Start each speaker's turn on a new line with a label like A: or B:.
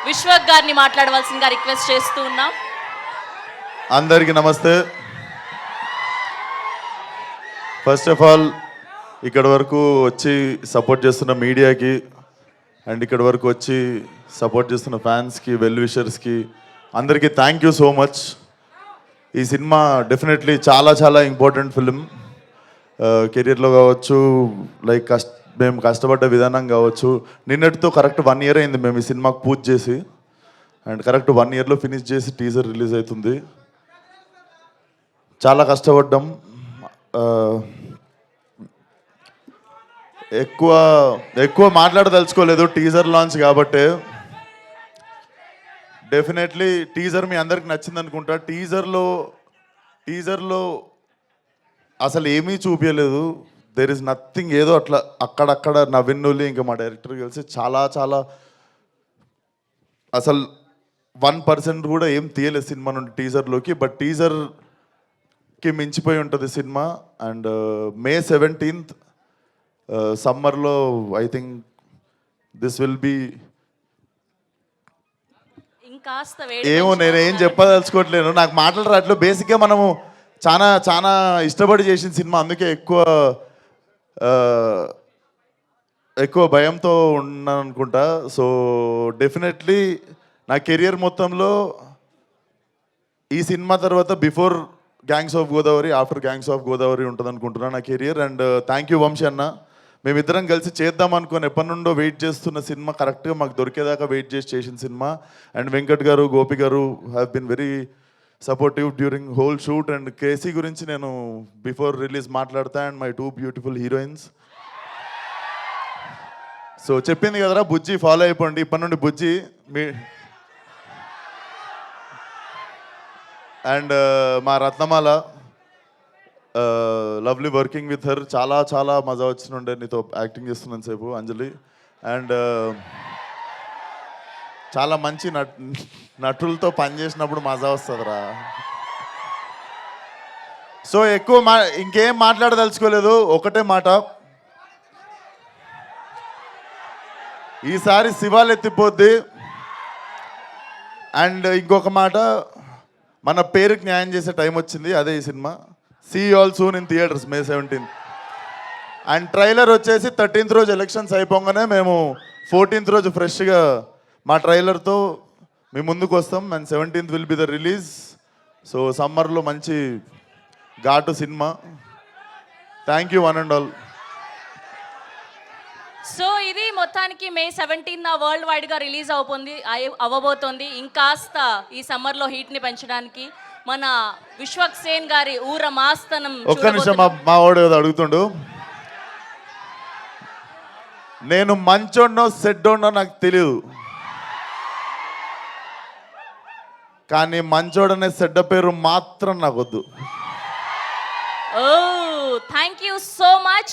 A: విశ్వక్ గారిని మాట్లాడవలసిందిగా రిక్వెస్ట్ చేస్తూ ఉన్నాం.
B: అందరికీ నమస్తే. ఫస్ట్ ఆఫ్ ఆల్ ఇక్కడ వరకు వచ్చి సపోర్ట్ చేస్తున్న మీడియాకి అండ్ ఇక్కడ వరకు వచ్చి సపోర్ట్ చేస్తున్న ఫ్యాన్స్కి, వెల్ విషర్స్కి అందరికీ థ్యాంక్ యూ సో మచ్. ఈ సినిమా డెఫినెట్లీ చాలా చాలా ఇంపార్టెంట్ ఫిలిం. కెరీర్లో కావచ్చు, లైక్ మేము కష్టపడ్డ విధానం కావచ్చు. నిన్నటితో కరెక్ట్ 1 year అయింది మేము ఈ సినిమాకు పూజ చేసి, అండ్ కరెక్ట్ 1 yearలో ఫినిష్ చేసి టీజర్ రిలీజ్ అవుతుంది. చాలా కష్టపడ్డాం. ఎక్కువ మాట్లాడదలుచుకోలేదు, టీజర్ లాంచ్ కాబట్టి. డెఫినెట్లీ టీజర్ మీ అందరికి నచ్చింది అనుకుంటా. టీజర్లో అసలు ఏమీ చూపించలేదు. There is nothing. ఏదో అట్లా అక్కడక్కడ నవీనులు ఇంకా మా డైరెక్టర్ కలిసి చాలా చాలా అసలు 1% కూడా ఏం తీయలేదు సినిమా నుండి టీజర్లోకి. బట్ టీజర్కి మించిపోయి ఉంటుంది సినిమా. అండ్ May 17th సమ్మర్లో I think this will be ఏమో నేనేం చెప్పదలుచుకోవట్లేను, నాకు మాటలు రావట్లేదు. బేసిక్గా మనము చాలా చాలా ఇష్టపడి చేసిన సినిమా, అందుకే ఎక్కువ భయంతో ఉన్నాను అనుకుంటా. సో డెఫినెట్లీ నా కెరియర్ మొత్తంలో ఈ సినిమా తర్వాత before gangs of Godavari, after gangs of Godavari ఉంటుంది అనుకుంటున్నాను నా career. And thank you Vamsi అన్న. మేమిద్దరం కలిసి చేద్దాం అనుకుని ఎప్పటి నుండో వెయిట్ చేస్తున్న సినిమా కరెక్ట్గా మాకు దొరికేదాకా వెయిట్ చేసిన cinema. And Venkat garu, Gopi garu have been very supportive during whole shoot. And KC గురించి నేను బిఫోర్ రిలీజ్ మాట్లాడతా. And my 2 beautiful heroines. So చెప్పింది కదరా బుజ్జి, ఫాలో అయిపోండి ఇప్పటి నుండి బుజ్జి మీ. అండ్ మా రత్నమాల, లవ్లీ వర్కింగ్ విత్ హర్. చాలా చాలా మజా వచ్చినుండే నీతో యాక్టింగ్ చేస్తున్నాను సేపు, అంజలి. అండ్ చాలా మంచి నటులతో పనిచేసినప్పుడు మజా వస్తుందిరా. సో ఎక్కువ ఇంకేం మాట్లాడదలుచుకోలేదు, ఒకటే మాట. ఈసారి శివాలు ఎత్తిపోద్ది. అండ్ ఇంకొక మాట, మన పేరుకి న్యాయం చేసే టైం వచ్చింది, అదే ఈ cinema. See all soon in theatres May 17th. And trailer వచ్చేసి 13th రోజు ఎలక్షన్స్ అయిపోగానే మేము 14th రోజు ఫ్రెష్గా మా ట్రైలర్తో మీ ముందుకు వస్తాం. And 17th will be the release. So సమ్మర్లో మంచి ఘాటు cinema. Thank you one and all.
A: So ఇది మొత్తానికి May 17th వరల్డ్ వైడ్గా రిలీజ్ అవ్వబోతోంది. ఇంకాస్త ఈ సమ్మర్లో హీట్ని పెంచడానికి మన విశ్వక్ సేన్ గారి ఊర మాస్తనం.
B: ఒక్క నిమిషం, మా వాడు కదా అడుగుతుండు. నేను మంచోడ్నో సెడ్డోడ్నో నాకు తెలియదు, కానీ మంచోడనే సెడ్డ పేరు మాత్రం నాకు వద్దు.
A: ఓ థ్యాంక్ యూ సో మచ్.